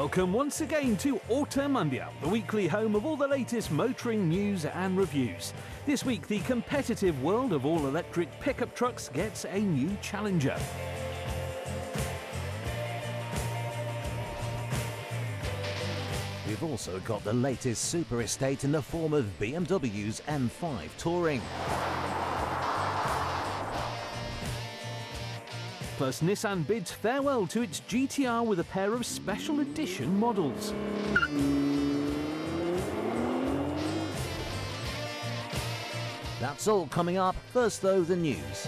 Welcome once again to Auto Mundial, the weekly home of all the latest motoring news and reviews. This week, the competitive world of all-electric pickup trucks gets a new challenger. We've also got the latest super estate in the form of BMW's M5 Touring. Plus, Nissan bids farewell to its GTR with a pair of special edition models. That's all coming up. First though, the news.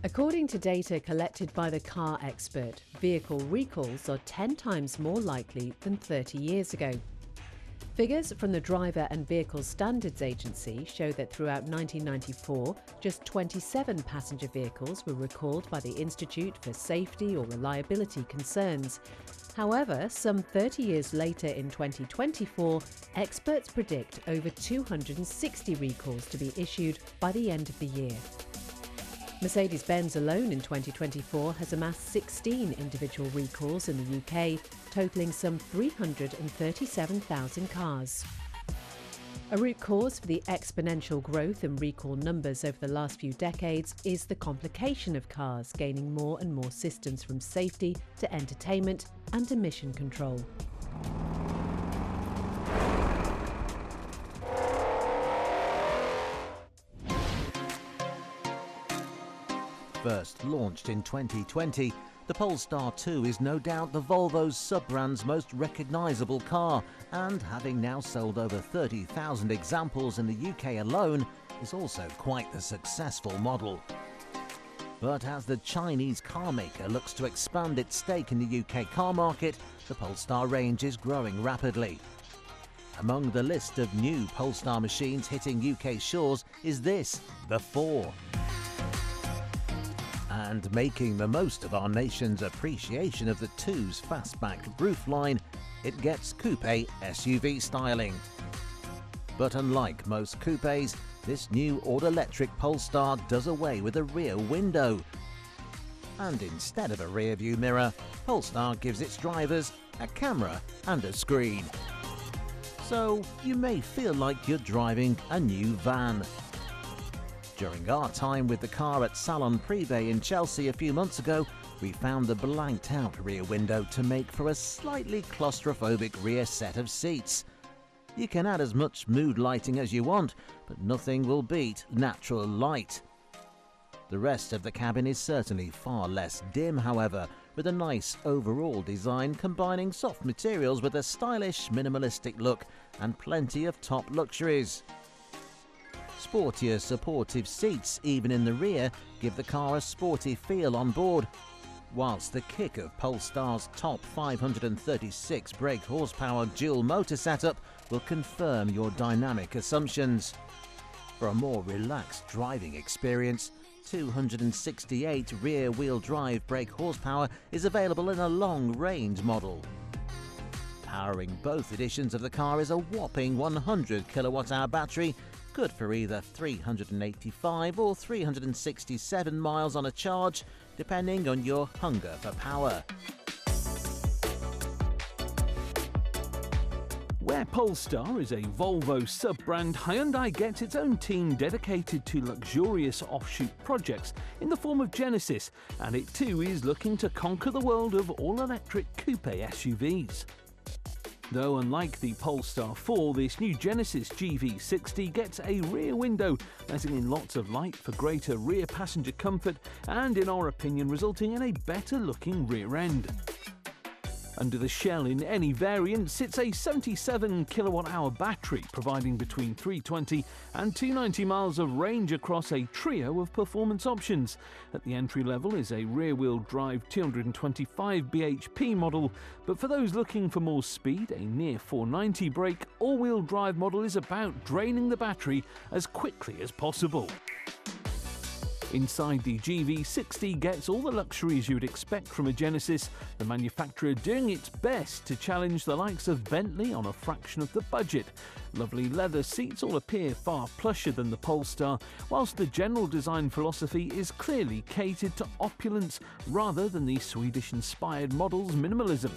According to data collected by the car expert, vehicle recalls are 10 times more likely than 30 years ago. Figures from the Driver and Vehicle Standards Agency show that throughout 1994, just 27 passenger vehicles were recalled by the Institute for Safety or Reliability Concerns. However, some 30 years later in 2024, experts predict over 260 recalls to be issued by the end of the year. Mercedes-Benz alone in 2024 has amassed 16 individual recalls in the UK, totalling some 337,000 cars. A root cause for the exponential growth in recall numbers over the last few decades is the complication of cars gaining more and more systems from safety to entertainment and emission control. First launched in 2020, the Polestar 2 is no doubt the Volvo's sub-brand's most recognisable car, and having now sold over 30,000 examples in the UK alone, is also quite the successful model. But as the Chinese car maker looks to expand its stake in the UK car market, the Polestar range is growing rapidly. Among the list of new Polestar machines hitting UK shores is this, the 4. And making the most of our nation's appreciation of the 2's fastback roofline, it gets coupe SUV styling. But unlike most coupes, this new all-electric Polestar does away with a rear window. And instead of a rear-view mirror, Polestar gives its drivers a camera and a screen. So you may feel like you're driving a new van. During our time with the car at Salon Privé in Chelsea a few months ago, we found the blanked-out rear window to make for a slightly claustrophobic rear set of seats. You can add as much mood lighting as you want, but nothing will beat natural light. The rest of the cabin is certainly far less dim, however, with a nice overall design combining soft materials with a stylish, minimalistic look and plenty of top luxuries. Sportier supportive seats, even in the rear, give the car a sporty feel on board, whilst the kick of Polestar's top 536 brake horsepower dual motor setup will confirm your dynamic assumptions. For a more relaxed driving experience, 268 rear-wheel drive brake horsepower is available in a long-range model. Powering both editions of the car is a whopping 100 kilowatt-hour battery, good for either 385 or 367 miles on a charge, depending on your hunger for power. Where Polestar is a Volvo sub-brand, Hyundai gets its own team dedicated to luxurious offshoot projects in the form of Genesis, and it too is looking to conquer the world of all-electric coupe SUVs. Though unlike the Polestar 4, this new Genesis GV60 gets a rear window, letting in lots of light for greater rear passenger comfort and, in our opinion, resulting in a better looking rear end. Under the shell in any variant sits a 77 kilowatt-hour battery, providing between 320 and 290 miles of range across a trio of performance options. At the entry level is a rear-wheel drive 225 bhp model, but for those looking for more speed, a near 490 brake all-wheel drive model is about draining the battery as quickly as possible. Inside, the GV60 gets all the luxuries you would expect from a Genesis, the manufacturer doing its best to challenge the likes of Bentley on a fraction of the budget. Lovely leather seats all appear far plusher than the Polestar, whilst the general design philosophy is clearly catered to opulence rather than the Swedish-inspired model's minimalism.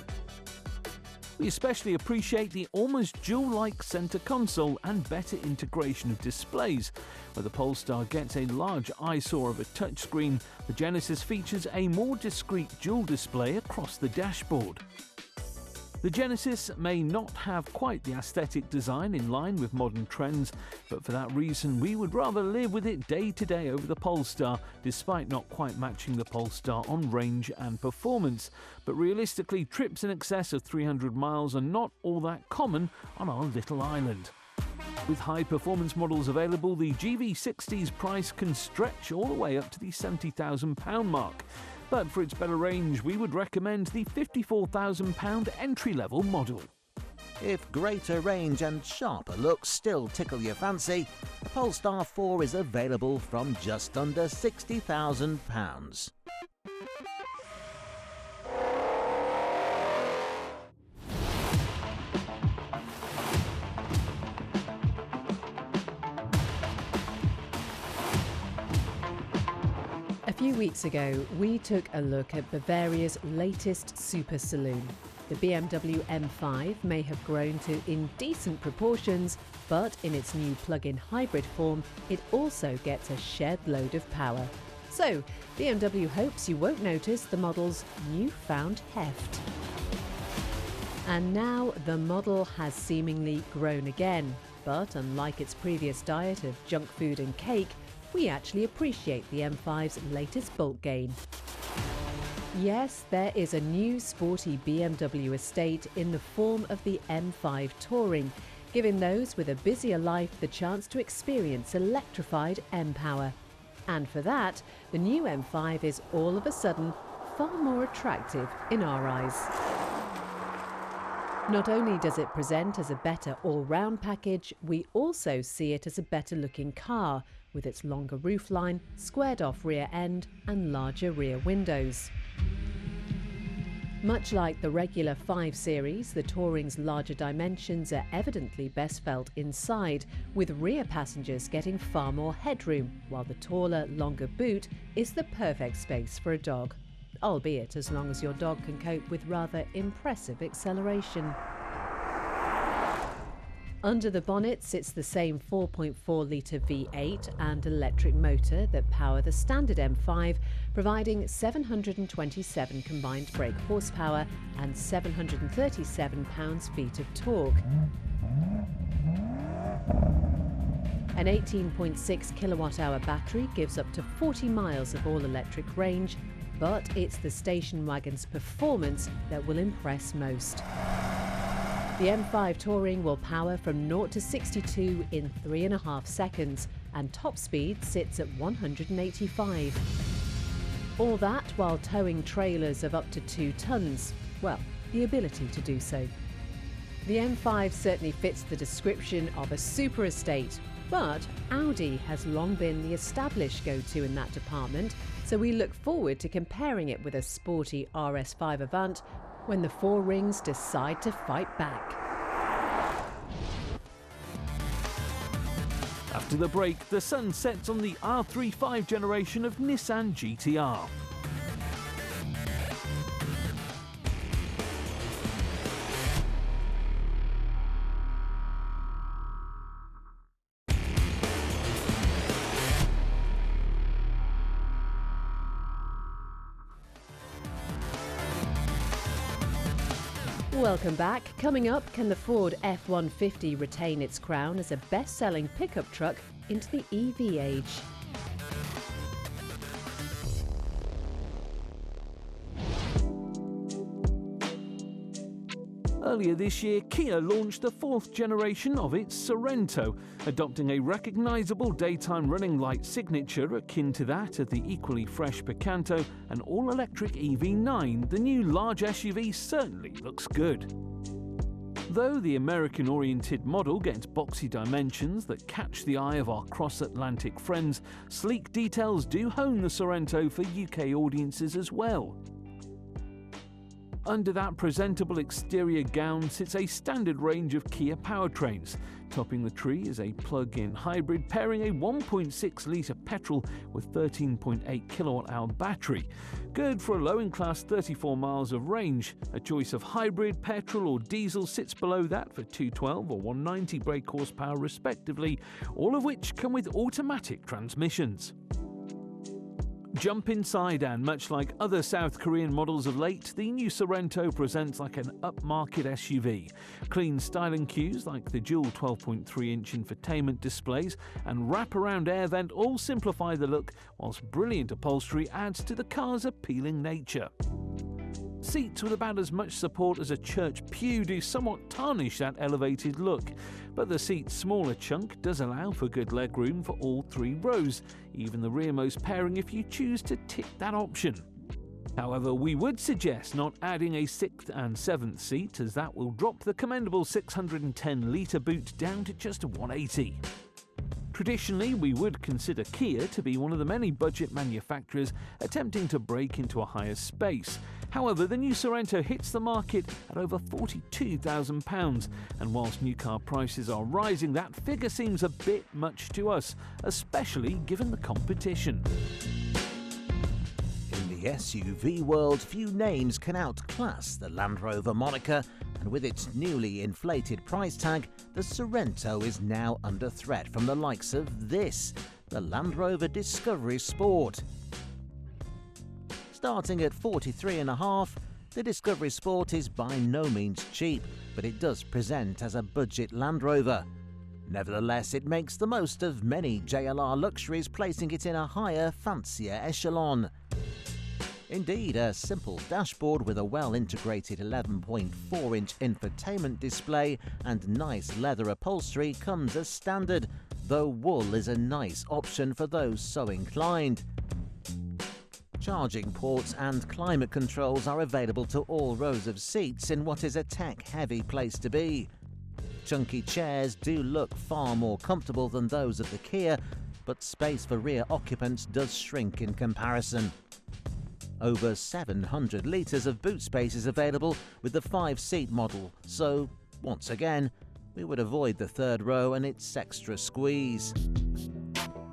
We especially appreciate the almost jewel-like centre console and better integration of displays. Where the Polestar gets a large eyesore of a touchscreen, the Genesis features a more discreet dual display across the dashboard. The Genesis may not have quite the aesthetic design in line with modern trends, but for that reason we would rather live with it day to day over the Polestar, despite not quite matching the Polestar on range and performance. But realistically, trips in excess of 300 miles are not all that common on our little island. With high-performance models available, the GV60's price can stretch all the way up to the £70,000 mark. But for its better range, we would recommend the £54,000 entry-level model. If greater range and sharper looks still tickle your fancy, the Polestar 4 is available from just under £60,000. A few weeks ago, we took a look at Bavaria's latest super saloon. The BMW M5 may have grown to indecent proportions, but in its new plug-in hybrid form, it also gets a shed load of power. So, BMW hopes you won't notice the model's newfound heft. And now the model has seemingly grown again, but unlike its previous diet of junk food and cake, we actually appreciate the M5's latest bulk gain. Yes, there is a new sporty BMW estate in the form of the M5 Touring, giving those with a busier life the chance to experience electrified M-Power. And for that, the new M5 is all of a sudden far more attractive in our eyes. Not only does it present as a better all-round package, we also see it as a better-looking car, with its longer roofline, squared-off rear end and larger rear windows. Much like the regular 5 Series, the Touring's larger dimensions are evidently best felt inside, with rear passengers getting far more headroom, while the taller, longer boot is the perfect space for a dog. Albeit as long as your dog can cope with rather impressive acceleration. Under the bonnet sits the same 4.4-litre V8 and electric motor that power the standard M5, providing 727 combined brake horsepower and 737 pounds-feet of torque. An 18.6 kilowatt-hour battery gives up to 40 miles of all-electric range, but it's the station wagon's performance that will impress most. The M5 Touring will power from 0 to 62 in 3.5 seconds, and top speed sits at 185. All that while towing trailers of up to 2 tonnes. Well, the ability to do so. The M5 certainly fits the description of a super estate, but Audi has long been the established go-to in that department, so we look forward to comparing it with a sporty RS5 Avant when the 4 rings decide to fight back. After the break, the sun sets on the R35 generation of Nissan GT-R. Welcome back. Coming up, can the Ford F-150 retain its crown as a best-selling pickup truck into the EV age? Earlier this year, Kia launched the 4th generation of its Sorento, adopting a recognisable daytime running light signature akin to that of the equally fresh Picanto and all-electric EV9. The new large SUV certainly looks good. Though the American-oriented model gets boxy dimensions that catch the eye of our cross-Atlantic friends, sleek details do hone the Sorento for UK audiences as well. Under that presentable exterior gown sits a standard range of Kia powertrains. Topping the tree is a plug-in hybrid pairing a 1.6-litre petrol with 13.8 kilowatt-hour battery. Good for a low-in-class 34 miles of range. A choice of hybrid, petrol or diesel sits below that for 212 or 190 brake horsepower respectively, all of which come with automatic transmissions. Jump inside and, much like other South Korean models of late, the new Sorento presents like an upmarket SUV. Clean styling cues like the dual 12.3-inch infotainment displays and wraparound air vent all simplify the look, whilst brilliant upholstery adds to the car's appealing nature. Seats with about as much support as a church pew do somewhat tarnish that elevated look, but the seat's smaller chunk does allow for good legroom for all 3 rows, even the rearmost pairing if you choose to tick that option. However, we would suggest not adding a 6th and 7th seat, as that will drop the commendable 610-litre boot down to just 180. Traditionally, we would consider Kia to be one of the many budget manufacturers attempting to break into a higher space. However, the new Sorento hits the market at over £42,000, and whilst new car prices are rising, that figure seems a bit much to us, especially given the competition. In the SUV world, few names can outclass the Land Rover moniker, and with its newly inflated price tag, the Sorento is now under threat from the likes of this, the Land Rover Discovery Sport. Starting at $43.5, the Discovery Sport is by no means cheap, but it does present as a budget Land Rover. Nevertheless, it makes the most of many JLR luxuries, placing it in a higher, fancier echelon. Indeed, a simple dashboard with a well-integrated 11.4-inch infotainment display and nice leather upholstery comes as standard, though wool is a nice option for those so inclined. Charging ports and climate controls are available to all rows of seats in what is a tech-heavy place to be. Chunky chairs do look far more comfortable than those of the Kia, but space for rear occupants does shrink in comparison. Over 700 litres of boot space is available with the 5-seat model, so, once again, we would avoid the third row and its extra squeeze.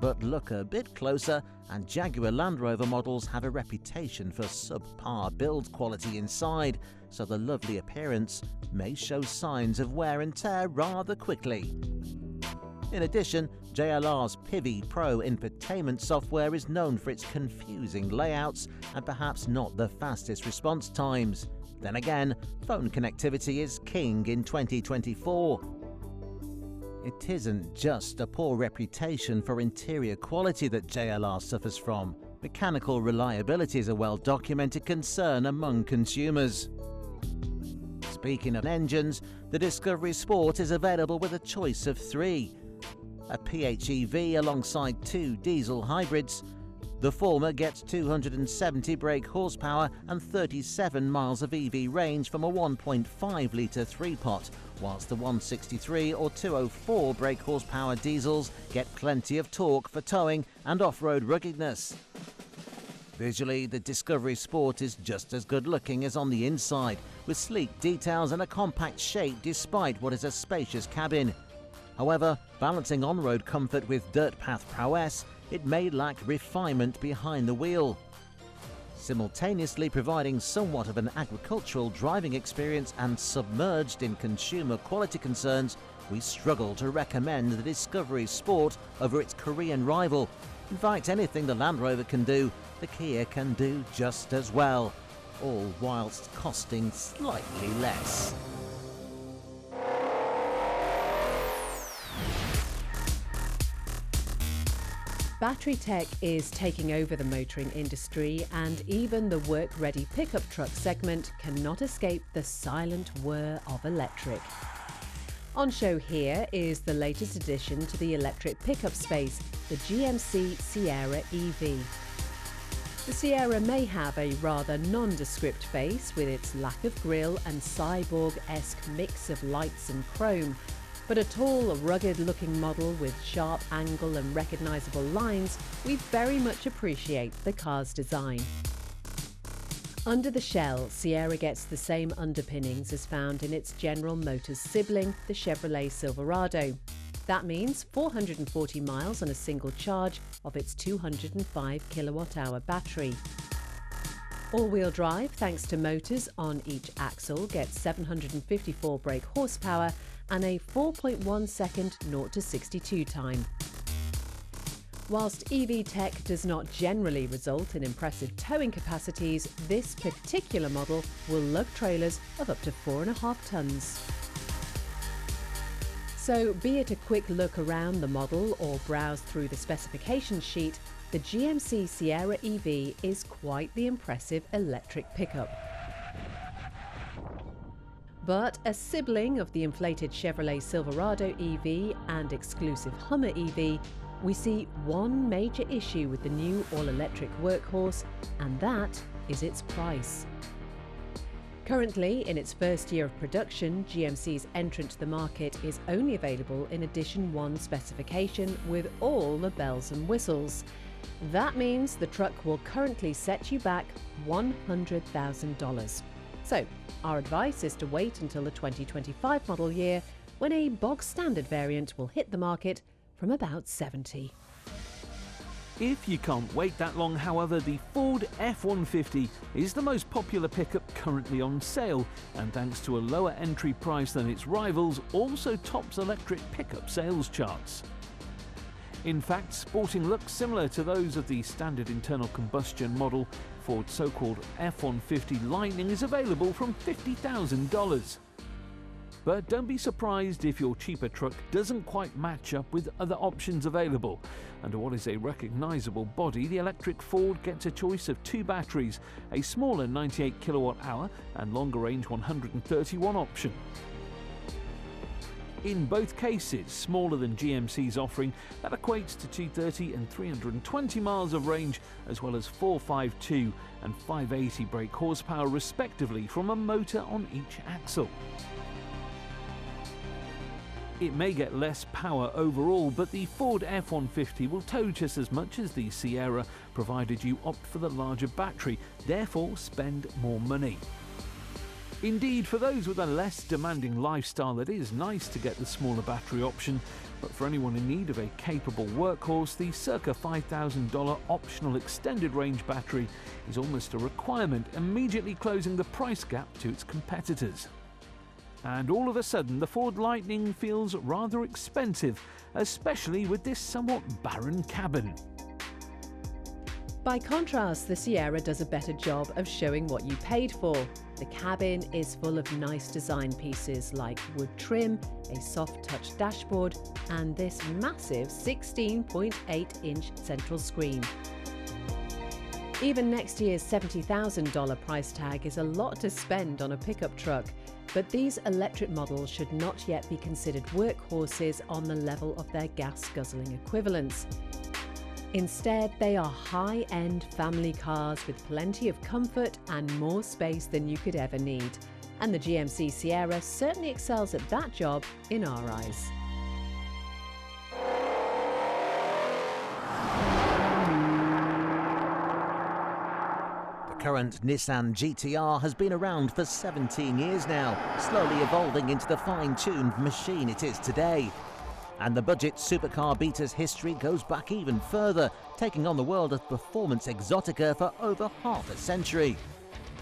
But look a bit closer, and Jaguar Land Rover models have a reputation for subpar build quality inside, so the lovely appearance may show signs of wear and tear rather quickly. In addition, JLR's Pivi Pro infotainment software is known for its confusing layouts and perhaps not the fastest response times. Then again, phone connectivity is king in 2024. It isn't just a poor reputation for interior quality that JLR suffers from. Mechanical reliability is a well-documented concern among consumers. Speaking of engines, the Discovery Sport is available with a choice of 3. A PHEV alongside 2 diesel hybrids. The former gets 270 brake horsepower and 37 miles of EV range from a 1.5-litre 3-pot, whilst the 163 or 204 brake horsepower diesels get plenty of torque for towing and off-road ruggedness. Visually, the Discovery Sport is just as good looking as on the inside, with sleek details and a compact shape despite what is a spacious cabin. However, balancing on-road comfort with dirt path prowess, it may lack refinement behind the wheel. Simultaneously providing somewhat of an agricultural driving experience and submerged in consumer quality concerns, we struggle to recommend the Discovery Sport over its Korean rival. In fact, anything the Land Rover can do, the Kia can do just as well, all whilst costing slightly less. Battery tech is taking over the motoring industry, and even the work-ready pickup truck segment cannot escape the silent whir of electric. On show here is the latest addition to the electric pickup space, the GMC Sierra EV. The Sierra may have a rather nondescript face with its lack of grille and cyborg-esque mix of lights and chrome, but a tall, rugged-looking model with sharp angle and recognisable lines, we very much appreciate the car's design. Under the shell, Sierra gets the same underpinnings as found in its General Motors sibling, the Chevrolet Silverado. That means 440 miles on a single charge of its 205 kilowatt-hour battery. All-wheel drive, thanks to motors on each axle, gets 754 brake horsepower and a 4.1 second 0 to 62 time. Whilst EV tech does not generally result in impressive towing capacities, this particular model will lug trailers of up to 4.5 tons. So, be it a quick look around the model or browse through the specification sheet, the GMC Sierra EV is quite the impressive electric pickup. But a sibling of the inflated Chevrolet Silverado EV and exclusive Hummer EV, we see one major issue with the new all-electric workhorse, and that is its price. Currently, in its first year of production, GMC's entrant to the market is only available in Edition 1 specification with all the bells and whistles. That means the truck will currently set you back $100,000. So, our advice is to wait until the 2025 model year, when a bog-standard variant will hit the market from about $70,000. If you can't wait that long, however, the Ford F-150 is the most popular pickup currently on sale, and thanks to a lower entry price than its rivals, also tops electric pickup sales charts. In fact, sporting looks similar to those of the standard internal combustion model, Ford's so-called F-150 Lightning is available from $50,000. But don't be surprised if your cheaper truck doesn't quite match up with other options available. Under what is a recognisable body, the electric Ford gets a choice of two batteries, a smaller 98 kilowatt-hour and longer range 131 option. In both cases, smaller than GMC's offering, that equates to 230 and 320 miles of range, as well as 452 and 580 brake horsepower respectively from a motor on each axle. It may get less power overall, but the Ford F-150 will tow just as much as the Sierra, provided you opt for the larger battery, therefore spend more money. Indeed, for those with a less demanding lifestyle, it is nice to get the smaller battery option, but for anyone in need of a capable workhorse, the circa $5,000 optional extended range battery is almost a requirement, immediately closing the price gap to its competitors. And all of a sudden, the Ford Lightning feels rather expensive, especially with this somewhat barren cabin. By contrast, the Sierra does a better job of showing what you paid for. The cabin is full of nice design pieces like wood trim, a soft-touch dashboard, and this massive 16.8-inch central screen. Even next year's $70,000 price tag is a lot to spend on a pickup truck, but these electric models should not yet be considered workhorses on the level of their gas-guzzling equivalents. Instead, they are high-end family cars with plenty of comfort and more space than you could ever need. And the GMC Sierra certainly excels at that job in our eyes. The current Nissan GT-R has been around for 17 years now, slowly evolving into the fine-tuned machine it is today. And the budget supercar beater's history goes back even further, taking on the world of performance exotica for over half a century.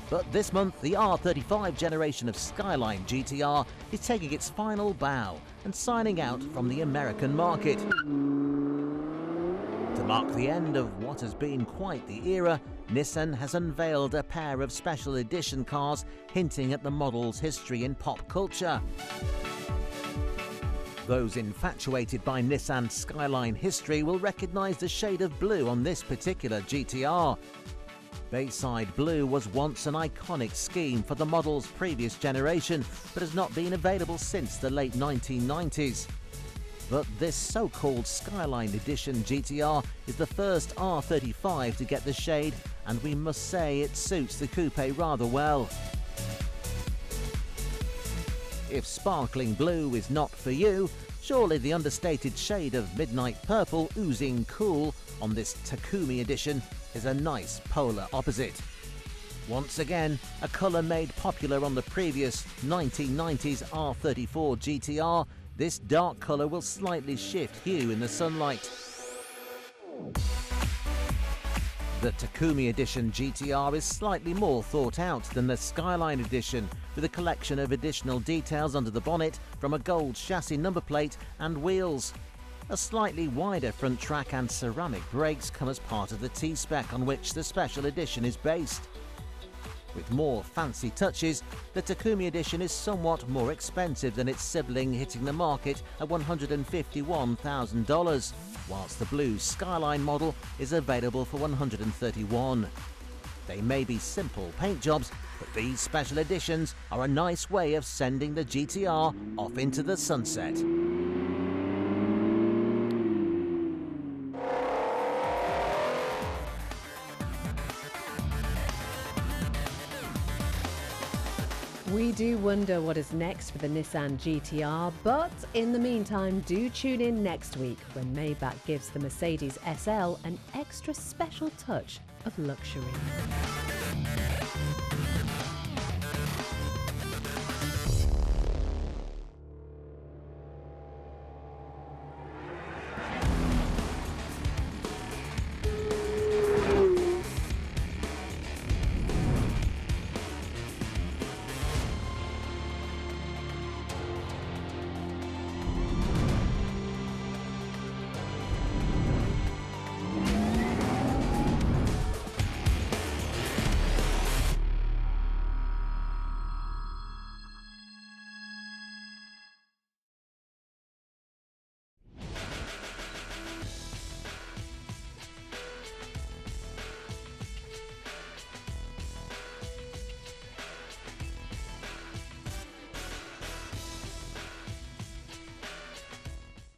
But this month, the R35 generation of Skyline GT-R is taking its final bow and signing out from the American market. To mark the end of what has been quite the era, Nissan has unveiled a pair of special edition cars hinting at the model's history in pop culture. Those infatuated by Nissan's Skyline history will recognise the shade of blue on this particular GT-R. Bayside Blue was once an iconic scheme for the model's previous generation, but has not been available since the late 1990s. But this so-called Skyline Edition GT-R is the first R35 to get the shade and we must say it suits the coupe rather well. If sparkling blue is not for you, surely the understated shade of midnight purple oozing cool on this Takumi edition is a nice polar opposite. Once again, a colour made popular on the previous 1990s R34 GTR, this dark colour will slightly shift hue in the sunlight. The Takumi Edition GTR is slightly more thought out than the Skyline Edition, with a collection of additional details under the bonnet from a gold chassis number plate and wheels. A slightly wider front track and ceramic brakes come as part of the T-Spec on which the Special Edition is based. With more fancy touches, the Takumi Edition is somewhat more expensive than its sibling, hitting the market at $151,000, whilst the blue Skyline model is available for $131,000. They may be simple paint jobs, but these special editions are a nice way of sending the GTR off into the sunset. We do wonder what is next for the Nissan GTR, but in the meantime, do tune in next week when Maybach gives the Mercedes SL an extra special touch of luxury.